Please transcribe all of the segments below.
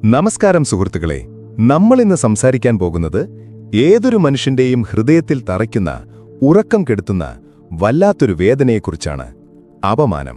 നമസ്കാരം സുഹൃത്തുക്കളെ, നമ്മളിന്ന് സംസാരിക്കാൻ പോകുന്നത് ഏതൊരു മനുഷ്യന്റെയും ഹൃദയത്തിൽ തറയ്ക്കുന്ന, ഉറക്കം കെടുത്തുന്ന വല്ലാത്തൊരു വേദനയെക്കുറിച്ചാണ്. അപമാനം.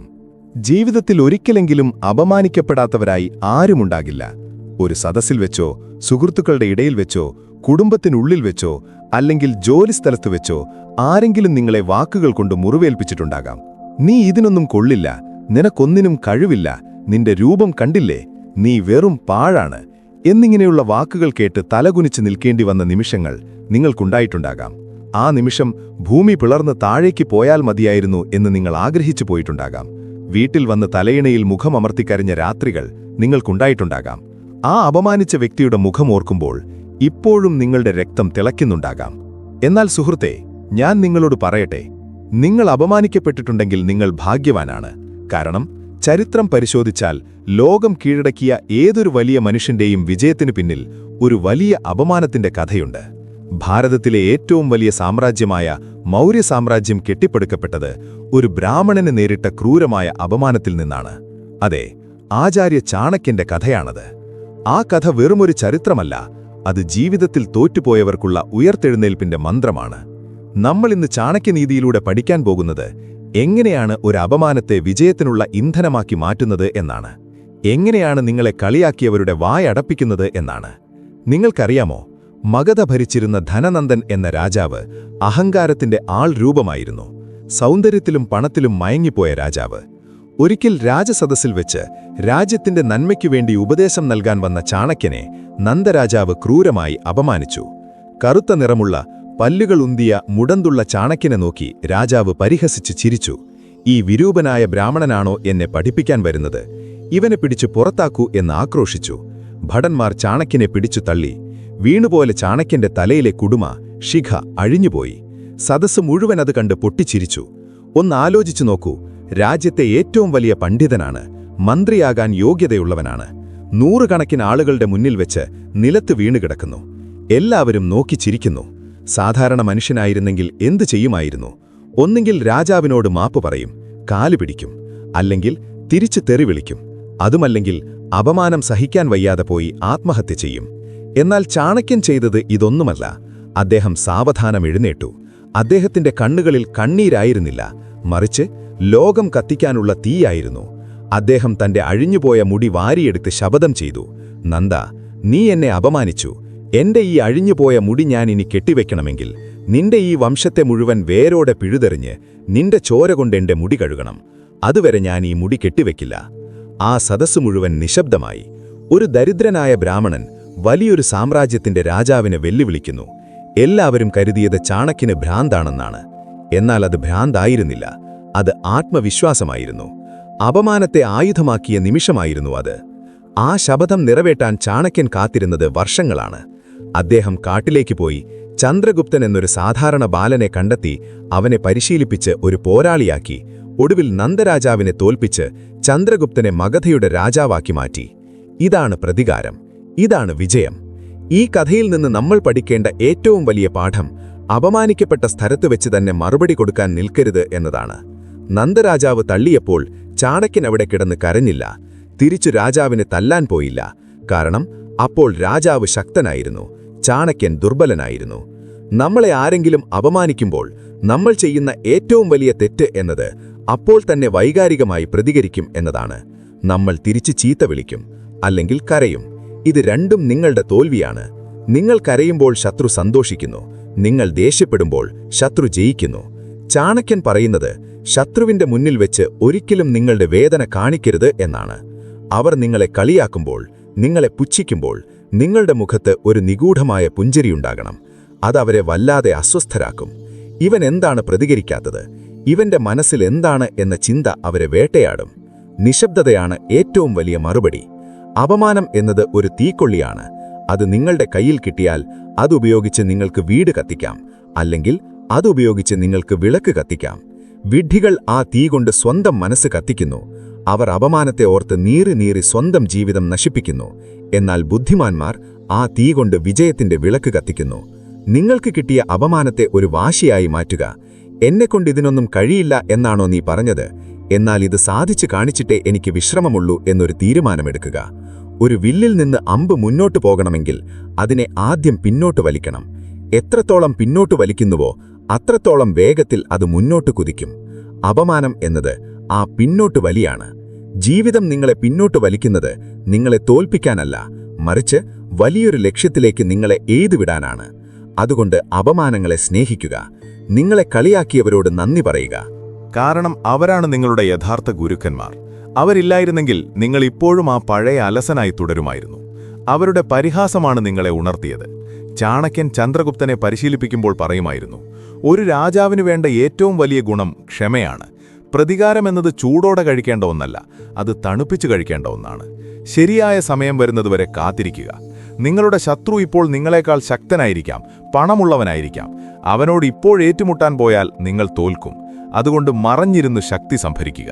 ജീവിതത്തിൽ ഒരിക്കലെങ്കിലും അപമാനിക്കപ്പെടാത്തവരായി ആരുമുണ്ടാകില്ല. ഒരു സദസ്സിൽ വെച്ചോ, സുഹൃത്തുക്കളുടെ ഇടയിൽ വെച്ചോ, കുടുംബത്തിനുള്ളിൽ വെച്ചോ, അല്ലെങ്കിൽ ജോലിസ്ഥലത്ത് വെച്ചോ ആരെങ്കിലും നിങ്ങളെ വാക്കുകൾ കൊണ്ട് മുറിവേൽപ്പിച്ചിട്ടുണ്ടാകാം. നീ ഇതിനൊന്നും കൊള്ളില്ല, നിനക്കൊന്നിനും കഴിവില്ല, നിന്റെ രൂപം കണ്ടില്ലേ, നീ വെറും പാഴാണ് എന്നിങ്ങനെയുള്ള വാക്കുകൾ കേട്ട് തലകുനിച്ച് നിൽക്കേണ്ടി വന്ന നിമിഷങ്ങൾ നിങ്ങൾക്കുണ്ടായിട്ടുണ്ടാകാം. ആ നിമിഷം ഭൂമി പിളർന്ന് താഴേക്ക് പോയാൽ മതിയായിരുന്നു എന്ന് നിങ്ങൾ ആഗ്രഹിച്ചു പോയിട്ടുണ്ടാകാം. വീട്ടിൽ വന്ന് തലയിണയിൽ മുഖമമർത്തിക്കരഞ്ഞ രാത്രികൾ നിങ്ങൾക്കുണ്ടായിട്ടുണ്ടാകാം. ആ അപമാനിച്ച വ്യക്തിയുടെ മുഖം ഓർക്കുമ്പോൾ ഇപ്പോഴും നിങ്ങളുടെ രക്തം തിളയ്ക്കുന്നുണ്ടാകാം. എന്നാൽ സുഹൃത്തേ, ഞാൻ നിങ്ങളോട് പറയട്ടെ, നിങ്ങൾ അപമാനിക്കപ്പെട്ടിട്ടുണ്ടെങ്കിൽ നിങ്ങൾ ഭാഗ്യവാനാണ്. കാരണം ചരിത്രം പരിശോധിച്ചാൽ ലോകം കീഴടക്കിയ ഏതൊരു വലിയ മനുഷ്യന്റെയും വിജയത്തിനു പിന്നിൽ ഒരു വലിയ അപമാനത്തിന്റെ കഥയുണ്ട്. ഭാരതത്തിലെ ഏറ്റവും വലിയ സാമ്രാജ്യമായ മൗര്യ സാമ്രാജ്യം കെട്ടിപ്പടുക്കപ്പെട്ടത് ഒരു ബ്രാഹ്മണന് നേരിട്ട ക്രൂരമായ അപമാനത്തിൽ നിന്നാണ്. അതെ, ആചാര്യ ചാണക്യന്റെ കഥയാണത്. ആ കഥ വെറുമൊരു ചരിത്രമല്ല, അത് ജീവിതത്തിൽ തോറ്റുപോയവർക്കുള്ള ഉയർത്തെഴുന്നേൽപ്പിന്റെ മന്ത്രമാണ്. നമ്മളിന്ന് ചാണക്യനീതിയിലൂടെ പഠിക്കാൻ പോകുന്നത് എങ്ങനെയാണ് ഒരു അപമാനത്തെ വിജയത്തിനുള്ള ഇന്ധനമാക്കി മാറ്റുന്നത് എന്നാണ്. എങ്ങനെയാണ് നിങ്ങളെ കളിയാക്കിയവരുടെ വായടപ്പിക്കുന്നത് എന്നാണ്. നിങ്ങൾക്കറിയാമോ, മഗധ ഭരിച്ചിരുന്ന ധനനന്ദൻ എന്ന രാജാവ് അഹങ്കാരത്തിന്റെ ആൾ രൂപമായിരുന്നു. സൗന്ദര്യത്തിലും പണത്തിലും മയങ്ങിപ്പോയ രാജാവ്. ഒരിക്കൽ രാജസദസ്സിൽ വെച്ച് രാജ്യത്തിന്റെ നന്മയ്ക്കുവേണ്ടി ഉപദേശം നൽകാൻ വന്ന ചാണക്യനെ നന്ദരാജാവ് ക്രൂരമായി അപമാനിച്ചു. കറുത്ത നിറമുള്ള പല്ലുകൾ ഉന്തിയ മുടന്തുള്ള ചാണക്യനെ നോക്കി രാജാവ് പരിഹസിച്ച് ചിരിച്ചു. ഈ വിരൂപനായ ബ്രാഹ്മണനാണോ എന്നെ പഠിപ്പിക്കാൻ വരുന്നത്? ഇവനെ പിടിച്ചു പുറത്താക്കൂ എന്ന് ആക്രോശിച്ചു. ഭടന്മാർ ചാണക്യനെ പിടിച്ചു തള്ളി. വീണുപോലെ ചാണക്യന്റെ തലയിലെ കുടുമ, ശിഖ അഴിഞ്ഞുപോയി. സദസ്സ് മുഴുവൻ അത് കണ്ട് പൊട്ടിച്ചിരിച്ചു. ഒന്നാലോചിച്ചു നോക്കൂ, രാജ്യത്തെ ഏറ്റവും വലിയ പണ്ഡിതനാണ്, മന്ത്രിയാകാൻ യോഗ്യതയുള്ളവനാണ്, നൂറുകണക്കിന് ആളുകളുടെ മുന്നിൽ വെച്ച് നിലത്ത് വീണുകിടക്കുന്നു. എല്ലാവരും നോക്കി ചിരിക്കുന്നു. സാധാരണ മനുഷ്യനായിരുന്നെങ്കിൽ എന്തു ചെയ്യുമായിരുന്നു? ഒന്നെങ്കിൽ രാജാവിനോട് മാപ്പ് പറയും, കാല് പിടിക്കും, അല്ലെങ്കിൽ തിരിച്ചു തെറി വിളിക്കും. അതുമല്ലെങ്കിൽ അപമാനം സഹിക്കാൻ വയ്യാതെ പോയി ആത്മഹത്യ ചെയ്യും. എന്നാൽ ചാണക്യൻ ചെയ്തത് ഇതൊന്നുമല്ല. അദ്ദേഹം സാവധാനം എഴുന്നേറ്റു. അദ്ദേഹത്തിന്റെ കണ്ണുകളിൽ കണ്ണീരായിരുന്നില്ല, മറിച്ച് ലോകം കത്തിക്കാനുള്ള തീയായിരുന്നു. അദ്ദേഹം തന്റെ അഴിഞ്ഞുപോയ മുടി വാരിയെടുത്ത് ശപഥം ചെയ്തു, നന്ദ, നീ എന്നെ അപമാനിച്ചു. എന്റെ ഈ അഴിഞ്ഞുപോയ മുടി ഞാൻ ഇനി കെട്ടിവെക്കണമെങ്കിൽ നിന്റെ ഈ വംശത്തെ മുഴുവൻ വേരോടെ പിഴുതെറിഞ്ഞ് നിന്റെ ചോര കൊണ്ട് എന്റെ മുടി കഴുകണം. അതുവരെ ഞാൻ ഈ മുടി കെട്ടിവെക്കില്ല. ആ സദസ്സ് മുഴുവൻ നിശബ്ദമായി. ഒരു ദരിദ്രനായ ബ്രാഹ്മണൻ വലിയൊരു സാമ്രാജ്യത്തിന്റെ രാജാവിനെ വെല്ലുവിളിക്കുന്നു. എല്ലാവരും കരുതിയത് ചാണക്യന് ഭ്രാന്താണെന്നാണ്. എന്നാൽ അത് ഭ്രാന്തായിരുന്നില്ല, അത് ആത്മവിശ്വാസമായിരുന്നു. അപമാനത്തെ ആയുധമാക്കിയ നിമിഷമായിരുന്നു അത്. ആ ശപഥം നിറവേറ്റാൻ ചാണക്യൻ കാത്തിരുന്നത് വർഷങ്ങളാണ്. അദ്ദേഹം കാട്ടിലേക്ക് പോയി ചന്ദ്രഗുപ്തൻ എന്നൊരു സാധാരണ ബാലനെ കണ്ടെത്തി അവനെ പരിശീലിപ്പിച്ച് ഒരു പോരാളിയാക്കി. ഒടുവിൽ നന്ദരാജാവിനെ തോൽപ്പിച്ച് ചന്ദ്രഗുപ്തനെ മഗധയുടെ രാജാവാക്കി മാറ്റി. ഇതാണ് പ്രതികാരം, ഇതാണ് വിജയം. ഈ കഥയിൽ നിന്ന് നമ്മൾ പഠിക്കേണ്ട ഏറ്റവും വലിയ പാഠം അപമാനിക്കപ്പെട്ട സ്ഥലത്ത് വെച്ച് തന്നെ മറുപടി കൊടുക്കാൻ നിൽക്കരുത് എന്നതാണ്. നന്ദരാജാവ് തള്ളിയപ്പോൾ ചാണക്യൻ അവിടെ കിടന്ന് കരഞ്ഞില്ല, തിരിച്ചു രാജാവിനെ തല്ലാൻ പോയില്ല. കാരണം അപ്പോൾ രാജാവ് ശക്തനായിരുന്നു, ചാണക്യൻ ദുർബലനായിരുന്നു. നമ്മളെ ആരെങ്കിലും അപമാനിക്കുമ്പോൾ നമ്മൾ ചെയ്യുന്ന ഏറ്റവും വലിയ തെറ്റ് എന്നത് അപ്പോൾ തന്നെ വൈകാരികമായി പ്രതികരിക്കും എന്നതാണ്. നമ്മൾ തിരിച്ച് ചീത്ത വിളിക്കും, അല്ലെങ്കിൽ കരയും. ഇത് രണ്ടും നിങ്ങളുടെ തോൽവിയാണ്. നിങ്ങൾ കരയുമ്പോൾ ശത്രു സന്തോഷിക്കുന്നു, നിങ്ങൾ ദേഷ്യപ്പെടുമ്പോൾ ശത്രു ജയിക്കുന്നു. ചാണക്യൻ പറയുന്നത് ശത്രുവിന്റെ മുന്നിൽ വെച്ച് ഒരിക്കലും നിങ്ങളുടെ വേദന കാണിക്കരുത് എന്നാണ്. അവർ നിങ്ങളെ കളിയാക്കുമ്പോൾ, നിങ്ങളെ പുച്ഛിക്കുമ്പോൾ നിങ്ങളുടെ മുഖത്ത് ഒരു നിഗൂഢമായ പുഞ്ചിരിയുണ്ടാകണം. അതവരെ വല്ലാതെ അസ്വസ്ഥരാക്കും. ഇവൻ എന്താണ് പ്രതികരിക്കാത്തത്, ഇവന്റെ മനസ്സിൽ എന്താണ് എന്ന ചിന്ത അവരെ വേട്ടയാടും. നിശബ്ദതയാണ് ഏറ്റവും വലിയ മറുപടി. അപമാനം എന്നത് ഒരു തീക്കൊള്ളിയാണ്. അത് നിങ്ങളുടെ കയ്യിൽ കിട്ടിയാൽ അതുപയോഗിച്ച് നിങ്ങൾക്ക് വീട് കത്തിക്കാം, അല്ലെങ്കിൽ അതുപയോഗിച്ച് നിങ്ങൾക്ക് വിളക്ക് കത്തിക്കാം. വിഡ്ഢികൾ ആ തീ കൊണ്ട് സ്വന്തം മനസ്സ് കത്തിക്കുന്നു. അവർ അപമാനത്തെ ഓർത്ത് നീറി നീറി സ്വന്തം ജീവിതം നശിപ്പിക്കുന്നു. എന്നാൽ ബുദ്ധിമാന്മാർ ആ തീ കൊണ്ട് വിജയത്തിന്റെ വിളക്ക് കത്തിക്കുന്നു. നിങ്ങൾക്ക് കിട്ടിയ അപമാനത്തെ ഒരു വാശിയായി മാറ്റുക. എന്നെക്കൊണ്ട് ഇതിനൊന്നും കഴിയില്ല എന്നാണോ നീ പറഞ്ഞത്? എന്നാൽ ഇത് സാധിച്ചു കാണിച്ചിട്ടേ എനിക്ക് വിശ്രമമുള്ളൂ എന്നൊരു തീരുമാനമെടുക്കുക. ഒരു വില്ലിൽ നിന്ന് അമ്പ് മുന്നോട്ട് പോകണമെങ്കിൽ അതിനെ ആദ്യം പിന്നോട്ട് വലിക്കണം. എത്രത്തോളം പിന്നോട്ട് വലിക്കുന്നുവോ അത്രത്തോളം വേഗത്തിൽ അത് മുന്നോട്ട് കുതിക്കും. അപമാനം എന്നത് ആ പിന്നോട്ട് വലിയാണ്. ജീവിതം നിങ്ങളെ പിന്നോട്ട് വലിക്കുന്നത് നിങ്ങളെ തോൽപ്പിക്കാനല്ല, മറിച്ച് വലിയൊരു ലക്ഷ്യത്തിലേക്ക് നിങ്ങളെ എഴുതുവിടാനാണ്. അതുകൊണ്ട് അപമാനങ്ങളെ സ്നേഹിക്കുക. നിങ്ങളെ കളിയാക്കിയവരോട് നന്ദി പറയുക. കാരണം അവരാണ് നിങ്ങളുടെ യഥാർത്ഥ ഗുരുക്കന്മാർ. അവരില്ലായിരുന്നെങ്കിൽ നിങ്ങൾ ഇപ്പോഴും ആ പഴയ അലസനായി തുടരുമായിരുന്നു. അവരുടെ പരിഹാസമാണ് നിങ്ങളെ ഉണർത്തിയത്. ചാണക്യൻ ചന്ദ്രഗുപ്തനെ പരിശീലിപ്പിക്കുമ്പോൾ പറയുമായിരുന്നു, ഒരു രാജാവിനു വേണ്ട ഏറ്റവും വലിയ ഗുണം ക്ഷമയാണ്. പ്രതികാരമെന്നത് ചൂടോടെ കഴിക്കേണ്ട ഒന്നല്ല, അത് തണുപ്പിച്ചു കഴിക്കേണ്ട ഒന്നാണ്. ശരിയായ സമയം വരുന്നതുവരെ കാത്തിരിക്കുക. നിങ്ങളുടെ ശത്രു ഇപ്പോൾ നിങ്ങളെക്കാൾ ശക്തനായിരിക്കാം, പണമുള്ളവനായിരിക്കാം. അവനോട് ഇപ്പോൾ ഏറ്റുമുട്ടാൻ പോയാൽ നിങ്ങൾ തോൽക്കും. അതുകൊണ്ട് മറഞ്ഞിരുന്ന് ശക്തി സംഭരിക്കുക.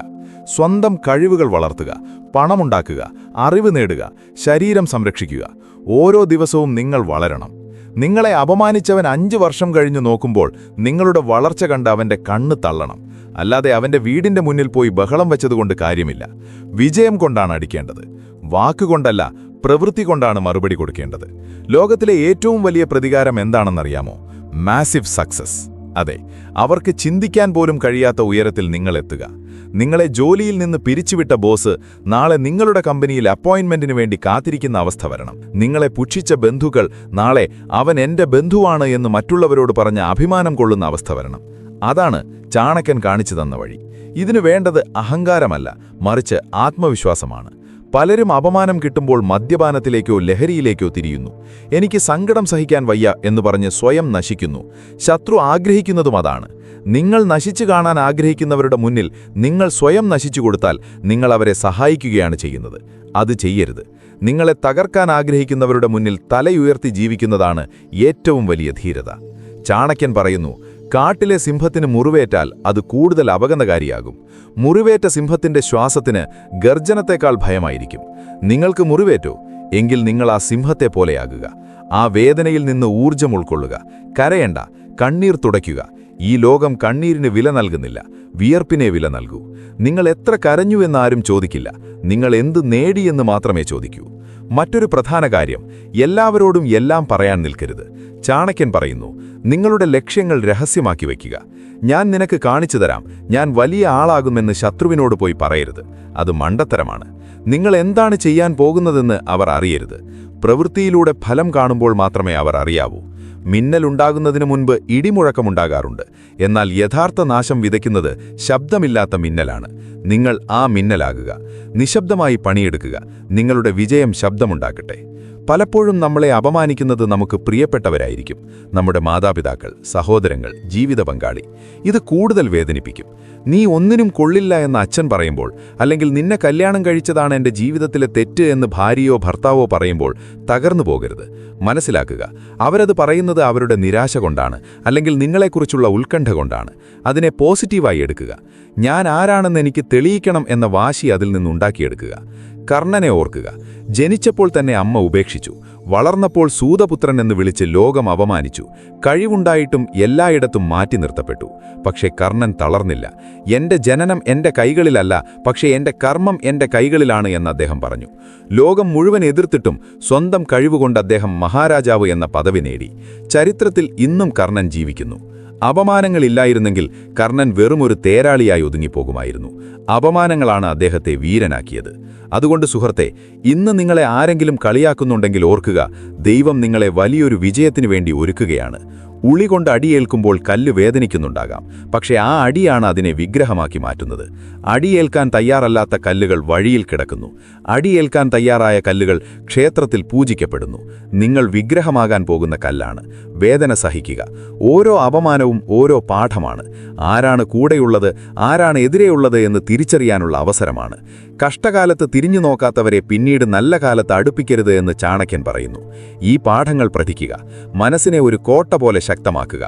സ്വന്തം കഴിവുകൾ വളർത്തുക, പണമുണ്ടാക്കുക, അറിവ് നേടുക, ശരീരം സംരക്ഷിക്കുക. ഓരോ ദിവസവും നിങ്ങൾ വളരണം. നിങ്ങളെ അപമാനിച്ചവൻ 5 വർഷം കഴിഞ്ഞു നോക്കുമ്പോൾ നിങ്ങളുടെ വളർച്ച കണ്ട് അവന്റെ കണ്ണ് തള്ളണം. അല്ലാതെ അവന്റെ വീടിന്റെ മുന്നിൽ പോയി ബഹളം വെച്ചതുകൊണ്ട് കാര്യമില്ല. വിജയം കൊണ്ടാണ് അടിക്കേണ്ടത്, വാക്കുകൊണ്ടല്ല, പ്രവൃത്തി കൊണ്ടാണ് മറുപടി കൊടുക്കേണ്ടത്. ലോകത്തിലെ ഏറ്റവും വലിയ പ്രതികാരം എന്താണെന്നറിയാമോ? Massive success. അതെ, അവർക്ക് ചിന്തിക്കാൻ പോലും കഴിയാത്ത ഉയരത്തിൽ നിങ്ങളെത്തുക. നിങ്ങളെ ജോലിയിൽ നിന്ന് പിരിച്ചുവിട്ട ബോസ് നാളെ നിങ്ങളുടെ കമ്പനിയിൽ അപ്പോയിന്റ്മെന്റിന് വേണ്ടി കാത്തിരിക്കുന്ന അവസ്ഥ വരണം. നിങ്ങളെ പുച്ഛിച്ച ബന്ധുക്കൾ നാളെ അവൻ എന്റെ ബന്ധുവാണ് എന്ന് മറ്റുള്ളവരോട് പറഞ്ഞ അഭിമാനം കൊള്ളുന്ന അവസ്ഥ വരണം. അതാണ് ചാണക്യൻ കാണിച്ചു തന്ന വഴി. ഇതിനു വേണ്ടത് അഹങ്കാരമല്ല, മറിച്ച് ആത്മവിശ്വാസമാണ്. പലരും അപമാനം കിട്ടുമ്പോൾ മദ്യപാനത്തിലേക്കോ ലഹരിയിലേക്കോ തിരിയുന്നു. എനിക്ക് സങ്കടം സഹിക്കാൻ വയ്യ എന്ന് പറഞ്ഞ് സ്വയം നശിക്കുന്നു. ശത്രു ആഗ്രഹിക്കുന്നതും അതാണ്. നിങ്ങൾ നശിച്ചു കാണാൻ ആഗ്രഹിക്കുന്നവരുടെ മുന്നിൽ നിങ്ങൾ സ്വയം നശിച്ചു കൊടുത്താൽ നിങ്ങൾ അവരെ സഹായിക്കുകയാണ് ചെയ്യുന്നത്. അത് ചെയ്യരുത്. നിങ്ങളെ തകർക്കാൻ ആഗ്രഹിക്കുന്നവരുടെ മുന്നിൽ തലയുയർത്തി ജീവിക്കുന്നതാണ് ഏറ്റവും വലിയ ധീരത. ചാണക്യൻ പറയുന്നു, കാട്ടിലെ സിംഹത്തിന് മുറിവേറ്റാൽ അത് കൂടുതൽ അപകടകാരിയാകും. മുറിവേറ്റ സിംഹത്തിന്റെ ശ്വാസത്തിന് ഗർജനത്തേക്കാൾ ഭയമായിരിക്കും. നിങ്ങൾക്ക് മുറിവേറ്റോ? എങ്കിൽ നിങ്ങൾ ആ സിംഹത്തെ പോലെയാകുക. ആ വേദനയിൽ നിന്ന് ഊർജ്ജം ഉൾക്കൊള്ളുക. കരയണ്ട, കണ്ണീർ തുടയ്ക്കുക. ഈ ലോകം കണ്ണീരിന് വില നൽകുന്നില്ല, വിയർപ്പിനെ വില നൽകൂ. നിങ്ങൾ എത്ര കരഞ്ഞു എന്നാരും ചോദിക്കില്ല, നിങ്ങൾ എന്ത് നേടിയെന്ന് മാത്രമേ ചോദിക്കൂ. മറ്റൊരു പ്രധാന കാര്യം, എല്ലാവരോടും എല്ലാം പറയാൻ നിൽക്കരുത്. ചാണക്യൻ പറയുന്നു, നിങ്ങളുടെ ലക്ഷ്യങ്ങൾ രഹസ്യമാക്കി വയ്ക്കുക. ഞാൻ നിനക്ക് കാണിച്ചു തരാം, ഞാൻ വലിയ ആളാകുമെന്ന് ശത്രുവിനോട് പോയി പറയരുത്. അത് മണ്ടത്തരമാണ്. നിങ്ങൾ എന്താണ് ചെയ്യാൻ പോകുന്നതെന്ന് അവർ അറിയരുത്. പ്രവൃത്തിയിലൂടെ ഫലം കാണുമ്പോൾ മാത്രമേ അവർ അറിയാവൂ. മിന്നലുണ്ടാകുന്നതിനു മുൻപ് ഇടിമുഴക്കമുണ്ടാകാറുണ്ട്. എന്നാൽ യഥാർത്ഥ നാശം വിതയ്ക്കുന്നത് ശബ്ദമില്ലാത്ത മിന്നലാണ്. നിങ്ങൾ ആ മിന്നലാകുക. നിശബ്ദമായി പണിയെടുക്കുക. നിങ്ങളുടെ വിജയം ശബ്ദമുണ്ടാക്കട്ടെ. പലപ്പോഴും നമ്മളെ അപമാനിക്കുന്നത് നമുക്ക് പ്രിയപ്പെട്ടവരായിരിക്കും. നമ്മുടെ മാതാപിതാക്കൾ, സഹോദരങ്ങൾ, ജീവിത പങ്കാളി. ഇത് കൂടുതൽ വേദനിപ്പിക്കും. നീ ഒന്നിനും കൊള്ളില്ല എന്ന് അച്ഛൻ പറയുമ്പോൾ, അല്ലെങ്കിൽ നിന്നെ കല്യാണം കഴിച്ചതാണ് എൻ്റെ ജീവിതത്തിലെ തെറ്റ് എന്ന് ഭാര്യയോ ഭർത്താവോ പറയുമ്പോൾ തകർന്നു പോകരുത്. മനസ്സിലാക്കുക, അവരത് പറയുന്നത് അവരുടെ നിരാശ കൊണ്ടാണ്, അല്ലെങ്കിൽ നിങ്ങളെക്കുറിച്ചുള്ള ഉത്കണ്ഠ കൊണ്ടാണ്. അതിനെ പോസിറ്റീവായി എടുക്കുക. ഞാൻ ആരാണെന്ന് എനിക്ക് തെളിയിക്കണം എന്ന വാശി അതിൽ നിന്നുണ്ടാക്കിയെടുക്കുക. കർണനെ ഓർക്കുക. ജനിച്ചപ്പോൾ തന്നെ അമ്മ ഉപേക്ഷിച്ചു. വളർന്നപ്പോൾ സൂതപുത്രൻ എന്ന് വിളിച്ച് ലോകം അപമാനിച്ചു. കഴിവുണ്ടായിട്ടും എല്ലായിടത്തും മാറ്റി നിർത്തപ്പെട്ടു. പക്ഷേ കർണൻ തളർന്നില്ല. എന്റെ ജനനം എന്റെ കൈകളിലല്ല, പക്ഷേ എന്റെ കർമ്മം എന്റെ കൈകളിലാണ് എന്ന് അദ്ദേഹം പറഞ്ഞു. ലോകം മുഴുവൻ എതിർത്തിട്ടും സ്വന്തം കഴിവുകൊണ്ട് അദ്ദേഹം മഹാരാജാവ് എന്ന പദവി നേടി. ചരിത്രത്തിൽ ഇന്നും കർണൻ ജീവിക്കുന്നു. അപമാനങ്ങളില്ലായിരുന്നെങ്കിൽ കർണൻ വെറുമൊരു തേരാളിയായി ഒതുങ്ങിപ്പോകുമായിരുന്നു. അപമാനങ്ങളാണ് അദ്ദേഹത്തെ വീരനാക്കിയത്. അതുകൊണ്ട് സുഹൃത്തെ, ഇന്ന് നിങ്ങളെ ആരെങ്കിലും കളിയാക്കുന്നുണ്ടെങ്കിൽ ഓർക്കുക, ദൈവം നിങ്ങളെ വലിയൊരു വിജയത്തിനു വേണ്ടി ഒരുക്കുകയാണ്. ഉളി കൊണ്ട് അടിയേൽക്കുമ്പോൾ കല്ല് വേദനിക്കുന്നുണ്ടാകാം, പക്ഷേ ആ അടിയാണ് അതിനെ വിഗ്രഹമാക്കി മാറ്റുന്നത്. അടിയേൽക്കാൻ തയ്യാറല്ലാത്ത കല്ലുകൾ വഴിയിൽ കിടക്കുന്നു. അടിയേൽക്കാൻ തയ്യാറായ കല്ലുകൾ ക്ഷേത്രത്തിൽ പൂജിക്കപ്പെടുന്നു. നിങ്ങൾ വിഗ്രഹമാകാൻ പോകുന്ന കല്ലാണ്. വേദന സഹിക്കുക. ഓരോ അപമാനവും ഓരോ പാഠമാണ്. ആരാണ് കൂടെയുള്ളത്, ആരാണ് എതിരെയുള്ളത് എന്ന് തിരിച്ചറിയാനുള്ള അവസരമാണ്. കഷ്ടകാലത്ത് തിരിഞ്ഞു നോക്കാത്തവരെ പിന്നീട് നല്ല കാലത്ത് അടുപ്പിക്കരുത് എന്ന് ചാണക്യൻ പറയുന്നു. ഈ പാഠങ്ങൾ പഠിക്കുക. മനസ്സിനെ ഒരു കോട്ട പോലെ ശക്തമാക്കുക.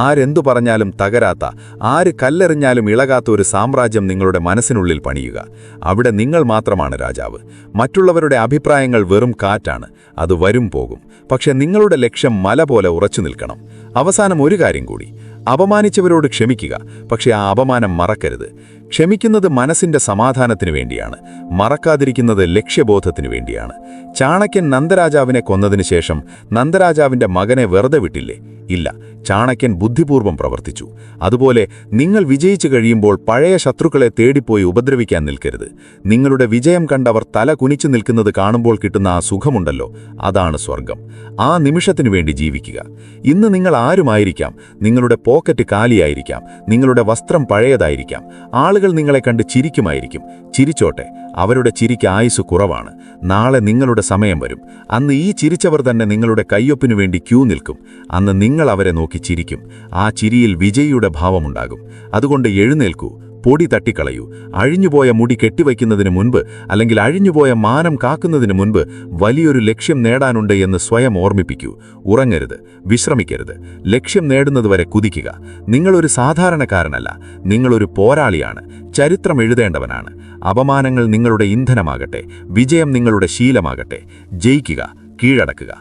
ആരെന്തു പറഞ്ഞാലും തകരാത്ത, ആര് കല്ലെറിഞ്ഞാലും ഇളകാത്ത ഒരു സാമ്രാജ്യം നിങ്ങളുടെ മനസ്സിനുള്ളിൽ പണിയുക. അവിടെ നിങ്ങൾ മാത്രമാണ് രാജാവ്. മറ്റുള്ളവരുടെ അഭിപ്രായങ്ങൾ വെറും കാറ്റാണ്. അത് വരും പോകും. പക്ഷെ നിങ്ങളുടെ ലക്ഷ്യം മല പോലെ ഉറച്ചു നിൽക്കണം. അവസാനം ഒരു കാര്യം കൂടി, അപമാനിച്ചവരോട് ക്ഷമിക്കുക, പക്ഷെ ആ അപമാനം മറക്കരുത്. ക്ഷമിക്കുന്നത് മനസ്സിന്റെ സമാധാനത്തിനു വേണ്ടിയാണ്, മറക്കാതിരിക്കുന്നത് ലക്ഷ്യബോധത്തിനു വേണ്ടിയാണ്. ചാണക്യൻ നന്ദരാജാവിനെ കൊന്നതിനു ശേഷം നന്ദരാജാവിന്റെ മകനെ വെറുതെ വിട്ടില്ലേ? ഇല്ല, ചാണക്യൻ ബുദ്ധിപൂർവ്വം പ്രവർത്തിച്ചു. അതുപോലെ നിങ്ങൾ വിജയിച്ചു കഴിയുമ്പോൾ പഴയ ശത്രുക്കളെ തേടിപ്പോയി ഉപദ്രവിക്കാൻ നിൽക്കരുത്. നിങ്ങളുടെ വിജയം കണ്ടവർ തല കുനിച്ചു നിൽക്കുന്നത് കാണുമ്പോൾ കിട്ടുന്ന ആ സുഖമുണ്ടല്ലോ, അതാണ് സ്വർഗം. ആ നിമിഷത്തിനു വേണ്ടി ജീവിക്കുക. ഇന്ന് നിങ്ങൾ ആരുമായിരിക്കാം, നിങ്ങളുടെ പോക്കറ്റ് കാലിയായിരിക്കാം, നിങ്ങളുടെ വസ്ത്രം പഴയതായിരിക്കാം, ആളുകൾ നിങ്ങളെ കണ്ട് ചിരിക്കുമായിരിക്കും. ചിരിച്ചോട്ടെ, അവരുടെ ചിരിക്ക് ആയുസ് കുറവാണ്. നാളെ നിങ്ങളുടെ സമയം വരും. അന്ന് ഈ ചിരിച്ചവർ തന്നെ നിങ്ങളുടെ കയ്യൊപ്പിനു വേണ്ടി ക്യൂ നിൽക്കും. അന്ന് നിങ്ങൾ അവരെ നോക്കി ചിരിക്കും. ആ ചിരിയിൽ വിജയിയുടെ ഭാവമുണ്ടാകും. അതുകൊണ്ട് എഴുന്നേൽക്കൂ, പൊടി തട്ടിക്കളയൂ. അഴിഞ്ഞുപോയ മുടി കെട്ടിവയ്ക്കുന്നതിന് മുൻപ്, അല്ലെങ്കിൽ അഴിഞ്ഞുപോയ മാനം കാക്കുന്നതിന് മുൻപ് വലിയൊരു ലക്ഷ്യം നേടാനുണ്ട് എന്ന് സ്വയം ഓർമ്മിപ്പിക്കൂ. ഉറങ്ങരുത്, വിശ്രമിക്കരുത്. ലക്ഷ്യം നേടുന്നതുവരെ കുതിക്കുക. നിങ്ങളൊരു സാധാരണക്കാരനല്ല, നിങ്ങളൊരു പോരാളിയാണ്, ചരിത്രം എഴുതേണ്ടവനാണ്. അപമാനങ്ങൾ നിങ്ങളുടെ ഇന്ധനമാകട്ടെ, വിജയം നിങ്ങളുടെ ശീലമാകട്ടെ. ജയിക്കുക, കീഴടക്കുക.